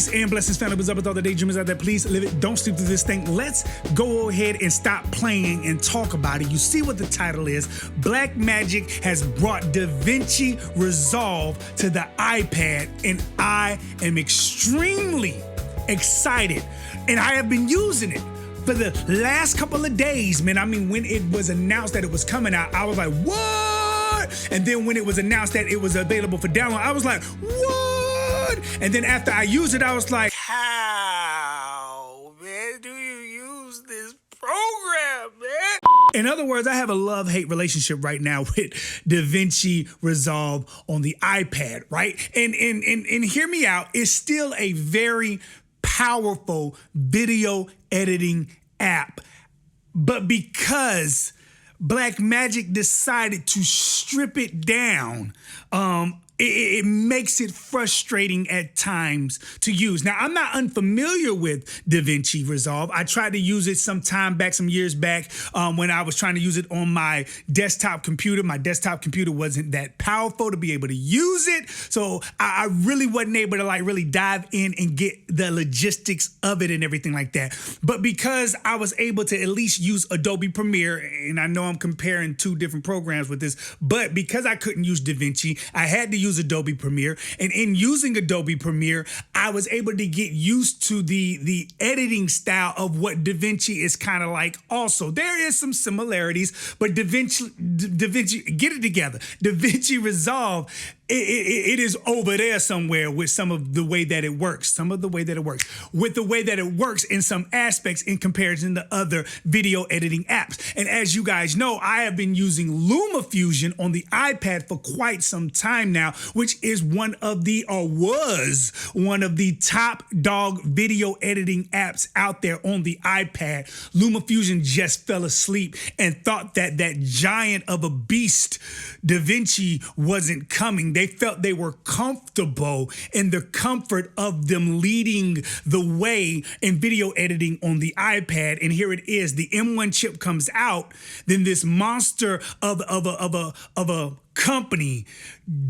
Peace and blessings, family. What's up with all the daydreamers out there? Please live it. Don't sleep through this thing. Let's go ahead and stop playing and talk about it. You see what the title is. Blackmagic has brought DaVinci Resolve to the iPad, and I am extremely excited. And I have been using it for the last couple of days, man. I mean, when it was announced that it was coming out, I was like, what? And then when it was announced that it was available for download, I was like, what? And then after I used it, I was like, how, man, do you use this program, man? In other words, I have a love-hate relationship right now with DaVinci Resolve on the iPad, right? And hear me out, it's still a very powerful video editing app. But because Blackmagic decided to strip it down, it makes it frustrating at times to use. Now, I'm not unfamiliar with DaVinci Resolve. I tried to use it some years back, when I was trying to use it on my desktop computer. My desktop computer wasn't that powerful to be able to use it. So I really wasn't able to really dive in and get the logistics of it and everything like that. But because I was able to at least use Adobe Premiere, and I know I'm comparing two different programs with this, but because I couldn't use DaVinci, I had to use Adobe Premiere. And in using Adobe Premiere, I was able to get used to the editing style of what DaVinci is kind of like also. There is some similarities, but DaVinci, get it together. DaVinci Resolve, it is over there somewhere with some of the way that it works. With the way that it works in some aspects in comparison to other video editing apps. And as you guys know, I have been using LumaFusion on the iPad for quite some time now, which is was one of the top dog video editing apps out there on the iPad. LumaFusion just fell asleep and thought that that giant of a beast, DaVinci, wasn't coming. They felt they were comfortable in the comfort of them leading the way in video editing on the iPad. And here it is. The M1 chip comes out, then this monster of a company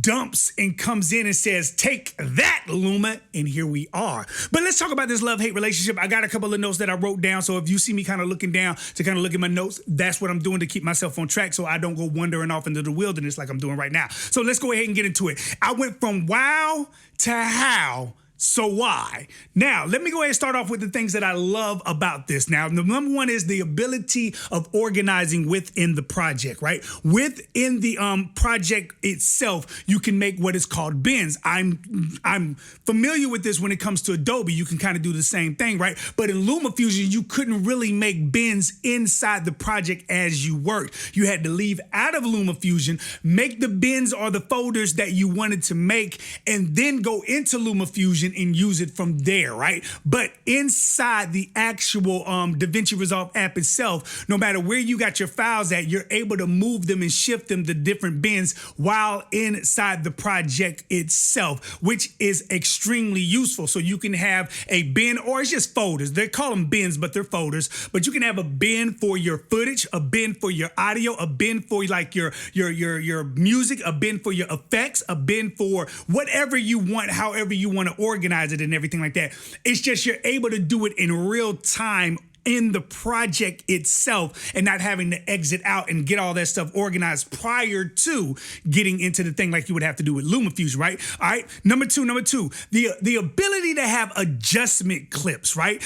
dumps and comes in and says, take that, Luma, and here we are. But let's talk about this love-hate relationship. I got a couple of notes that I wrote down, so if you see me kind of looking down to kind of look at my notes, that's what I'm doing to keep myself on track so I don't go wandering off into the wilderness like I'm doing right now. So let's go ahead and get into it. I went from wow to how. So why? Now, let me go ahead and start off with the things that I love about this. Now, the number one is the ability of organizing within the project, right? Within the project itself, you can make what is called bins. I'm familiar with this when it comes to Adobe. You can kind of do the same thing, right? But in LumaFusion, you couldn't really make bins inside the project as you worked. You had to leave out of LumaFusion, make the bins or the folders that you wanted to make, and then go into LumaFusion and use it from there, right? But inside the actual DaVinci Resolve app itself, no matter where you got your files at, you're able to move them and shift them to different bins while inside the project itself, which is extremely useful. So you can have a bin, or it's just folders. They call them bins, but they're folders. But you can have a bin for your footage, a bin for your audio, a bin for like your music, a bin for your effects, a bin for whatever you want, however you want to organize it and everything like that. It's just you're able to do it in real time in the project itself and not having to exit out and get all that stuff organized prior to getting into the thing like you would have to do with LumaFusion, right? All right. Number two, the ability to have adjustment clips, right?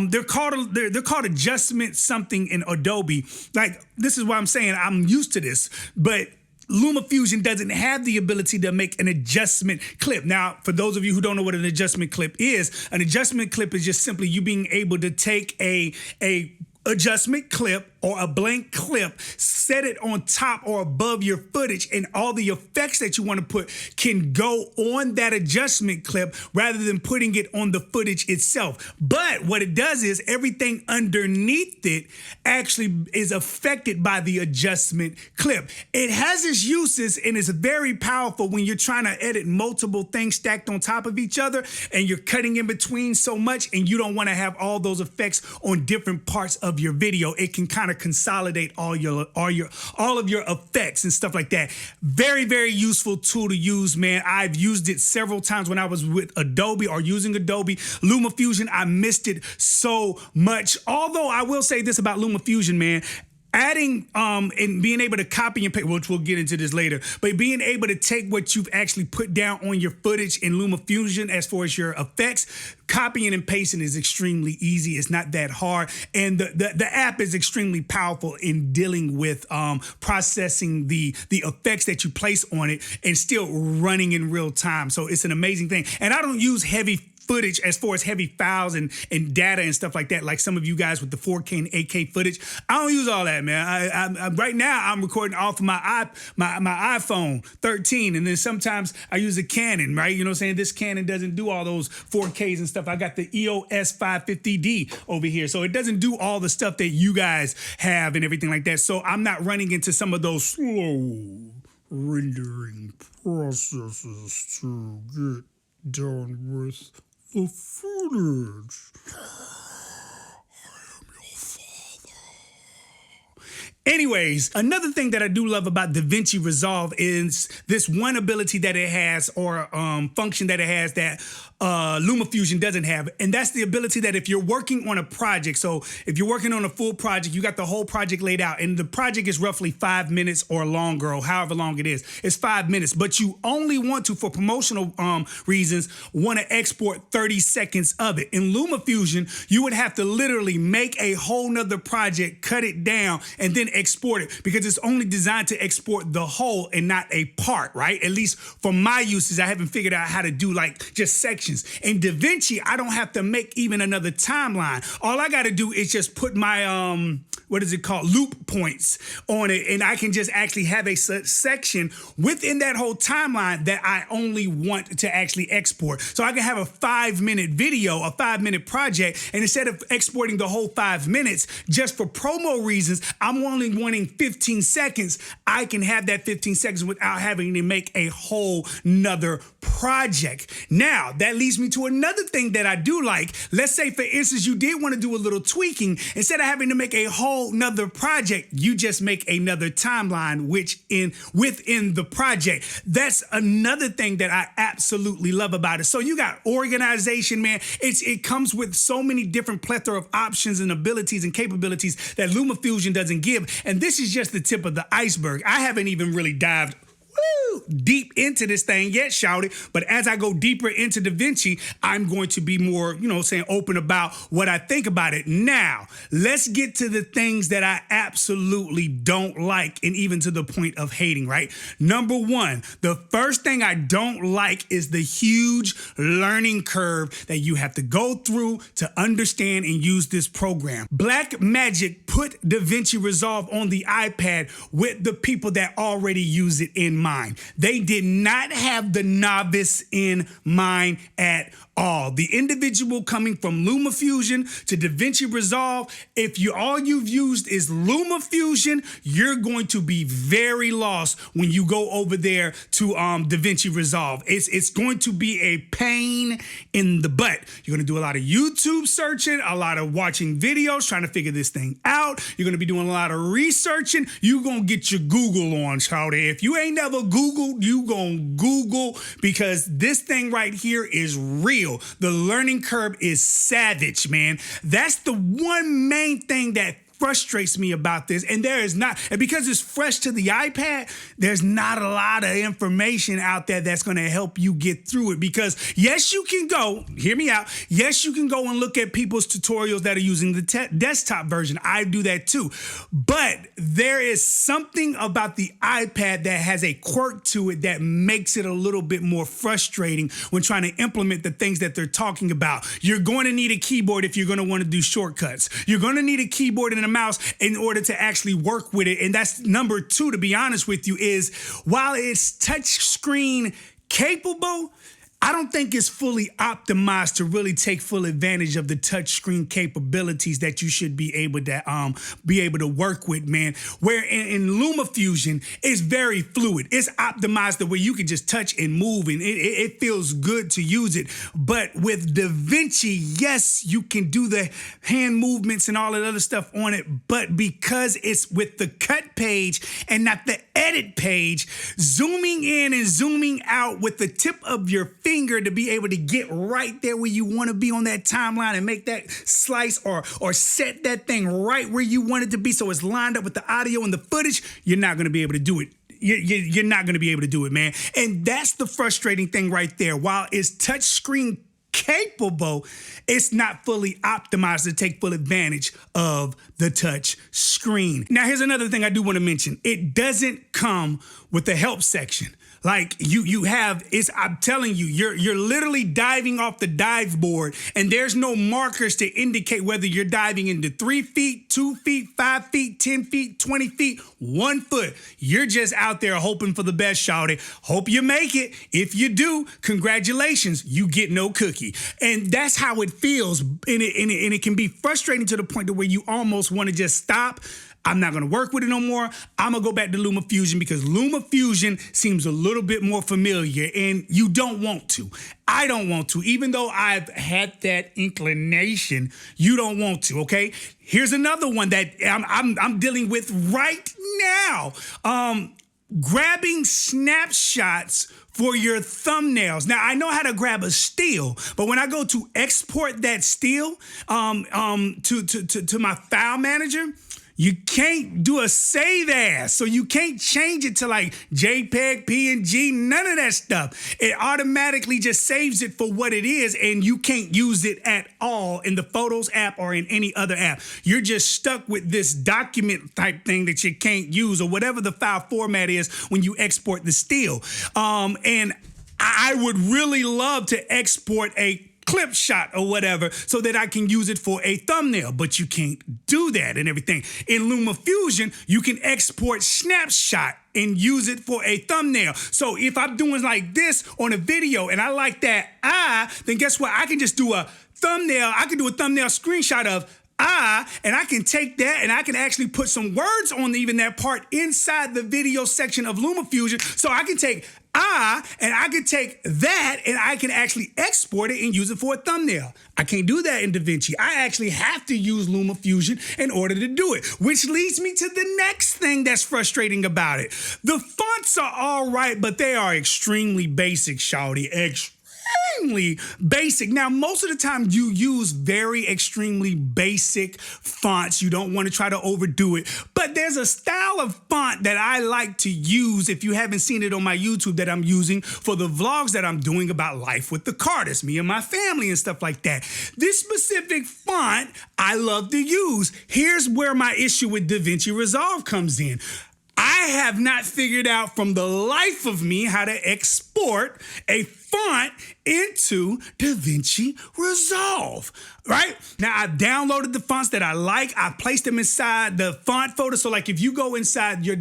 They're called adjustment something in Adobe. Like, this is why I'm saying I'm used to this, but LumaFusion doesn't have the ability to make an adjustment clip. Now, for those of you who don't know what an adjustment clip is, an adjustment clip is just simply you being able to take a adjustment clip or a blank clip, set it on top or above your footage, and all the effects that you want to put can go on that adjustment clip rather than putting it on the footage itself. But what it does is everything underneath it actually is affected by the adjustment clip. It has its uses and it's very powerful when you're trying to edit multiple things stacked on top of each other and you're cutting in between so much and you don't want to have all those effects on different parts of your video. It can kind kind of consolidate all of your effects and stuff like that. Very, very useful tool to use, man. I've used it several times when I was with Adobe or using Adobe. LumaFusion, I missed it so much. Although I will say this about LumaFusion, man. Adding and being able to copy and paste, which we'll get into this later, but being able to take what you've actually put down on your footage in LumaFusion as far as your effects, copying and pasting is extremely easy. It's not that hard. And the app is extremely powerful in dealing with processing the effects that you place on it and still running in real time. So it's an amazing thing. And I don't use heavy footage as far as heavy files and data and stuff like that, like some of you guys with the 4K and 8K footage. I don't use all that, man. I right now I'm recording off of my iPhone 13, and then sometimes I use a Canon, right? You know what I'm saying? This Canon doesn't do all those 4Ks and stuff. I got the EOS 550D over here, so it doesn't do all the stuff that you guys have and everything like that. So I'm not running into some of those slow rendering processes to get done with the footage. I am your father. Anyways, another thing that I do love about DaVinci Resolve is this one ability that it has, or function that it has that LumaFusion doesn't have, and that's the ability that if you're working on a project, so if you're working on a full project, you got the whole project laid out, and the project is roughly 5 minutes or longer, or however long it is. It's 5 minutes, but you only want to, for promotional reasons, want to export 30 seconds of it. In LumaFusion, you would have to literally make a whole nother project, cut it down, and then export it, because it's only designed to export the whole and not a part, right? At least for my uses, I haven't figured out how to do like just sections. In DaVinci, I don't have to make even another timeline. All I got to do is just put my, what is it called? Loop points on it. And I can just actually have a section within that whole timeline that I only want to actually export. So I can have a 5-minute video, a 5-minute project. And instead of exporting the whole 5 minutes, just for promo reasons, I'm only wanting 15 seconds. I can have that 15 seconds without having to make a whole nother project. Now, that leads me to another thing that I do like. Let's say, for instance, you did want to do a little tweaking. Instead of having to make a whole nother project, you just make another timeline within the project. That's another thing that I absolutely love about it. So you got organization, man. It comes with so many different plethora of options and abilities and capabilities that LumaFusion doesn't give. And this is just the tip of the iceberg. I haven't even really dived deep into this thing yet, shout it. But as I go deeper into DaVinci, I'm going to be more, open about what I think about it. Now, let's get to the things that I absolutely don't like, and even to the point of hating, right? Number one, the first thing I don't like is the huge learning curve that you have to go through to understand and use this program. Blackmagic put DaVinci Resolve on the iPad with the people that already use it in mind. They did not have the novice in mind at all. The individual coming from LumaFusion to DaVinci Resolve, if all you've used is LumaFusion, you're going to be very lost when you go over there to DaVinci Resolve. It's going to be a pain in the butt. You're going to do a lot of YouTube searching, a lot of watching videos, trying to figure this thing out. You're going to be doing a lot of researching. You're going to get your Google on, Chowdy. If you ain't never Googled, you going to Google, because this thing right here is real. The learning curve is savage, man. That's the one main thing that frustrates me about this. And because it's fresh to the iPad, there's not a lot of information out there that's going to help you get through it. Because yes, you can go, hear me out. Yes, you can go and look at people's tutorials that are using the desktop version. I do that too. But there is something about the iPad that has a quirk to it that makes it a little bit more frustrating when trying to implement the things that they're talking about. You're going to need a keyboard if you're going to want to do shortcuts. You're going to need a keyboard and a mouse in order to actually work with it. And that's number two, to be honest with you, is while it's touch screen capable, I don't think it's fully optimized to really take full advantage of the touchscreen capabilities that you should be able to work with, man. Where in LumaFusion, it's very fluid. It's optimized the way you can just touch and move, and it feels good to use it. But with DaVinci, yes, you can do the hand movements and all that other stuff on it, but because it's with the cut page and not the edit page, zooming in and zooming out with the tip of your finger to be able to get right there where you want to be on that timeline and make that slice or set that thing right where you want it to be so it's lined up with the audio and the footage, you're not going to be able to do it. You're not going to be able to do it, man. And that's the frustrating thing right there. While it's touchscreen capable, it's not fully optimized to take full advantage of the touch screen. Now, here's another thing I do want to mention. It doesn't come with the help section. Like I'm telling you, you're literally diving off the dive board, and there's no markers to indicate whether you're diving into 3 feet, 2 feet, 5 feet, 10 feet, 20 feet, 1 foot. You're just out there hoping for the best, shawty. Hope you make it. If you do, congratulations, you get no cookie. And that's how it feels. And it can be frustrating to the point to where you almost want to just stop. I'm not going to work with it no more. I'm going to go back to LumaFusion because LumaFusion seems a little bit more familiar, and you don't want to. I don't want to. Even though I've had that inclination, you don't want to, okay? Here's another one that I'm dealing with right now. Grabbing snapshots for your thumbnails. Now, I know how to grab a still, but when I go to export that still to my file manager, you can't do a save as, so you can't change it to like JPEG, PNG, none of that stuff. It automatically just saves it for what it is, and you can't use it at all in the Photos app or in any other app. You're just stuck with this document type thing that you can't use, or whatever the file format is when you export the still. And I would really love to export a clip shot or whatever so that I can use it for a thumbnail, but you can't do that and everything. In LumaFusion, you can export snapshot and use it for a thumbnail. So if I'm doing like this on a video and I like that then guess what? I can just do a thumbnail. I can do a thumbnail screenshot of and I can take that and I can actually put some words on even that part inside the video section of LumaFusion. So I can take and I can take that and I can actually export it and use it for a thumbnail. I can't do that in DaVinci. I actually have to use LumaFusion in order to do it, which leads me to the next thing that's frustrating about it. The fonts are all right, but they are extremely basic, shawty. Extremely basic. Now, most of the time you use very extremely basic fonts. You don't want to try to overdo it, but there's a style of font that I like to use, if you haven't seen it on my YouTube, that I'm using for the vlogs that I'm doing about life with the Carters, me and my family and stuff like that. This specific font I love to use. Here's where my issue with DaVinci Resolve comes in. I have not figured out from the life of me how to export a font into DaVinci Resolve, right? Now, I've downloaded the fonts that I like. I've placed them inside the font folder. So like if you go inside your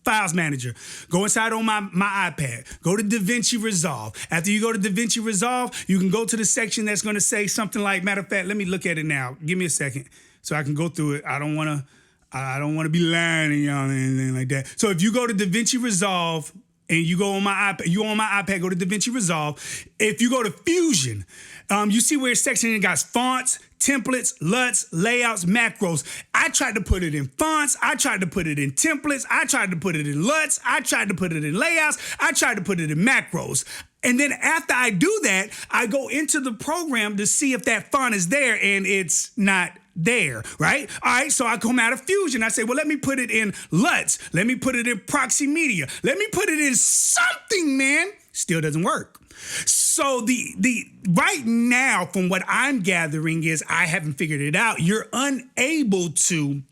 Files Manager, go inside on my iPad, go to DaVinci Resolve. After you go to DaVinci Resolve, you can go to the section that's going to say something like, matter of fact, let me look at it now. Give me a second so I can go through it. I don't want to be lying to y'all or anything like that. So if you go to DaVinci Resolve and you go on my iPad, go to DaVinci Resolve. If you go to Fusion, you see where it's section it got fonts, templates, LUTs, layouts, macros. I tried to put it in fonts. I tried to put it in templates. I tried to put it in LUTs. I tried to put it in layouts. I tried to put it in macros. And then after I do that, I go into the program to see if that font is there, and it's not there, right? All right, so I come out of Fusion. I say, well, let me put it in LUTs. Let me put it in Proxy Media. Let me put it in something, man. Still doesn't work. So the right now, from what I'm gathering, is I haven't figured it out. You're unable to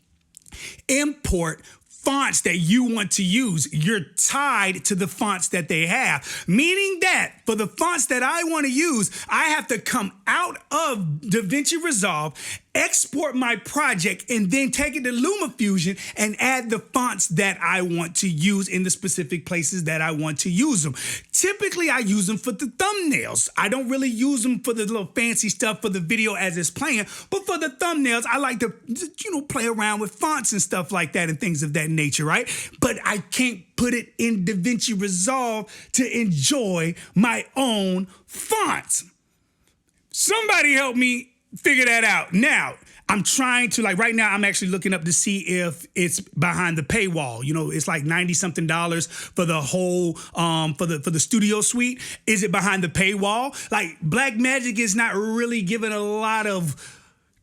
import fonts that you want to use. You're tied to the fonts that they have, meaning that for the fonts that I want to use, I have to come out of DaVinci Resolve, export my project, and then take it to LumaFusion and add the fonts that I want to use in the specific places that I want to use them. Typically, I use them for the thumbnails. I don't really use them for the little fancy stuff for the video as it's playing, but for the thumbnails, I like to, play around with fonts and stuff like that and things of that nature, right? But I can't put it in DaVinci Resolve to enjoy my own fonts. Somebody help me figure that out. Now, I'm trying to, right now, I'm actually looking up to see if it's behind the paywall. It's like $90-something for the whole, for the studio suite. Is it behind the paywall? Like, Blackmagic is not really giving a lot of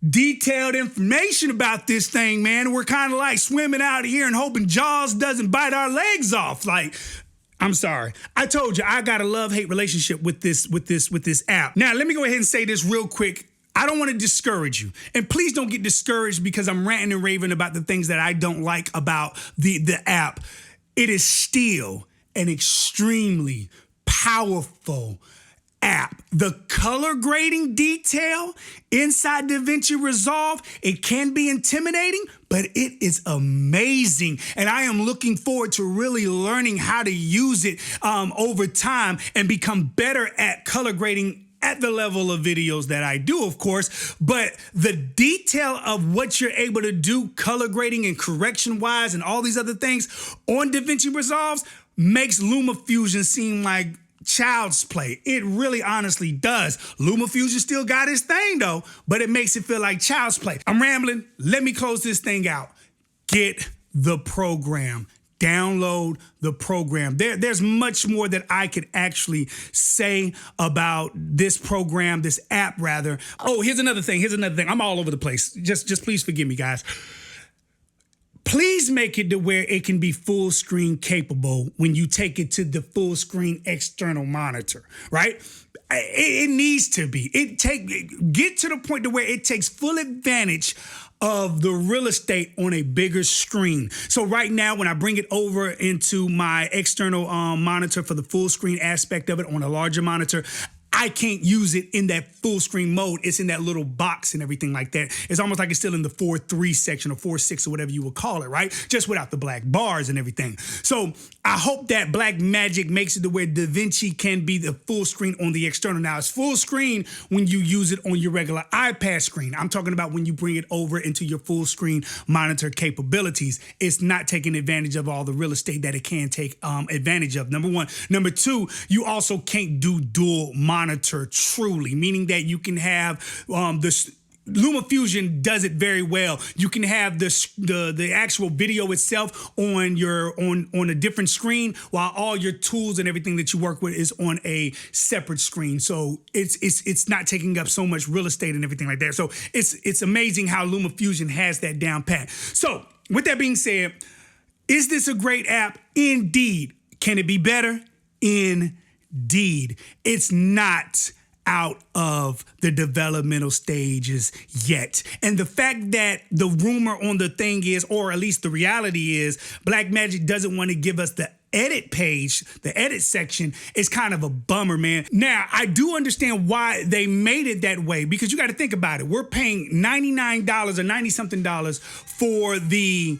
detailed information about this thing, man. We're kind of like swimming out here and hoping Jaws doesn't bite our legs off. Like, I'm sorry. I told you I got a love-hate relationship with this app. Now, let me go ahead and say this real quick. I don't want to discourage you. And please don't get discouraged because I'm ranting and raving about the things that I don't like about the app. It is still an extremely powerful app. The color grading detail inside DaVinci Resolve, it can be intimidating, but it is amazing. And I am looking forward to really learning how to use it over time and become better at color grading at the level of videos that I do, of course. But the detail of what you're able to do color grading and correction wise and all these other things on DaVinci Resolve makes LumaFusion seem like child's play. It really honestly does. LumaFusion still got its thing though, but it makes it feel like child's play. I'm rambling. Let me close this thing out. Get the program. Download the program. There's much more that I could actually say about this program, this app rather. Oh, here's another thing. I'm all over the place. Just please forgive me, guys. Please make it to where it can be full screen capable when you take it to the full screen external monitor, right? It needs to be. Get to the point to where it takes full advantage of the real estate on a bigger screen. So right now, when I bring it over into my external monitor for the full screen aspect of it on a larger monitor, I can't use it in that full screen mode. It's in that little box and everything like that. It's almost like it's still in the 4.3 section or 4.6 or whatever you would call it, right? Just without the black bars and everything. So I hope that Blackmagic makes it to where DaVinci can be the full screen on the external. Now, it's full screen when you use it on your regular iPad screen. I'm talking about when you bring it over into your full screen monitor capabilities. It's not taking advantage of all the real estate that it can take advantage of, number one. Number two, you also can't do dual monitor truly, meaning that you can have this. LumaFusion does it very well. You can have the actual video itself on a different screen, while all your tools and everything that you work with is on a separate screen. So it's not taking up so much real estate and everything like that. So it's amazing how LumaFusion has that down pat. So with that being said, is this a great app? Indeed. Can it be better? Indeed. It's not out of the developmental stages yet. And the fact that the rumor on the thing is, or at least the reality is, Blackmagic doesn't want to give us the edit page, the edit section, is kind of a bummer, man. Now, I do understand why they made it that way, because you got to think about it. We're paying $99 or $90-something for the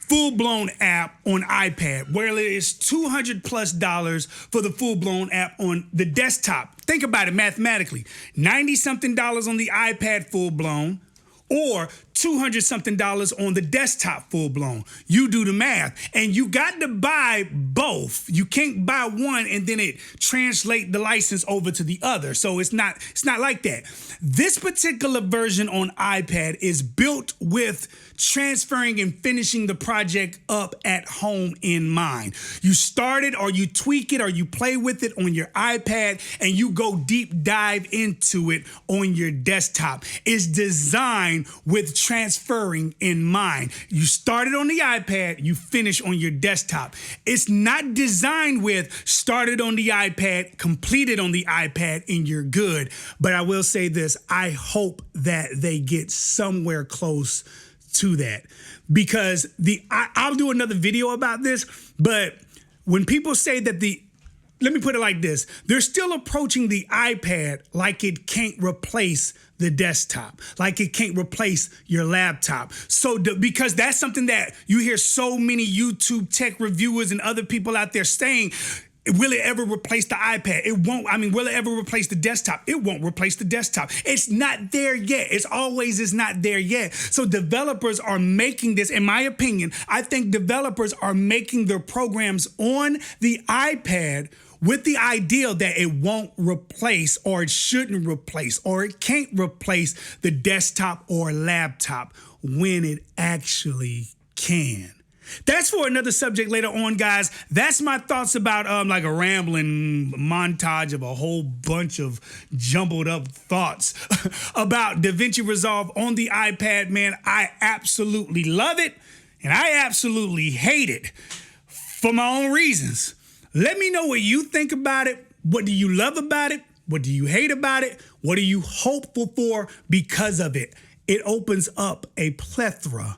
full-blown app on iPad, where it is $200+ for the full-blown app on the desktop. Think about it mathematically. $90-something on the iPad full-blown, or $200-something on the desktop full-blown. You do the math. And you got to buy both. You can't buy one and then it translate the license over to the other. So it's not like that. This particular version on iPad is built with transferring and finishing the project up at home in mind. You start it or you tweak it or you play with it on your iPad and you go deep dive into it on your desktop. It's designed with transferring in mind. You start it on the iPad, you finish on your desktop. It's not designed with started on the iPad, completed on the iPad, and you're good. But I will say this, I hope that they get somewhere close to that, because I'll do another video about this, but when people say that let me put it like this. They're still approaching the iPad like it can't replace the desktop, like it can't replace your laptop. So because that's something that you hear so many YouTube tech reviewers and other people out there saying, will it ever replace the iPad? It won't. I mean, will it ever replace the desktop? It won't replace the desktop. It's not there yet. It's always is not there yet. So developers are making this, in my opinion, I think developers are making their programs on the iPad with the idea that it won't replace, or it shouldn't replace, or it can't replace the desktop or laptop when it actually can. That's for another subject later on, guys. That's my thoughts about like a rambling montage of a whole bunch of jumbled up thoughts about DaVinci Resolve on the iPad, man. I absolutely love it, and I absolutely hate it for my own reasons. Let me know what you think about it. What do you love about it? What do you hate about it? What are you hopeful for because of it? It opens up a plethora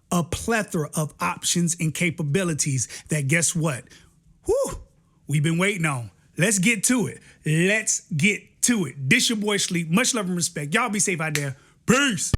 of options and capabilities that, guess what? We've been waiting on. Let's get to it. Let's get to it. This your boy Sleep. Much love and respect. Y'all be safe out there. Peace.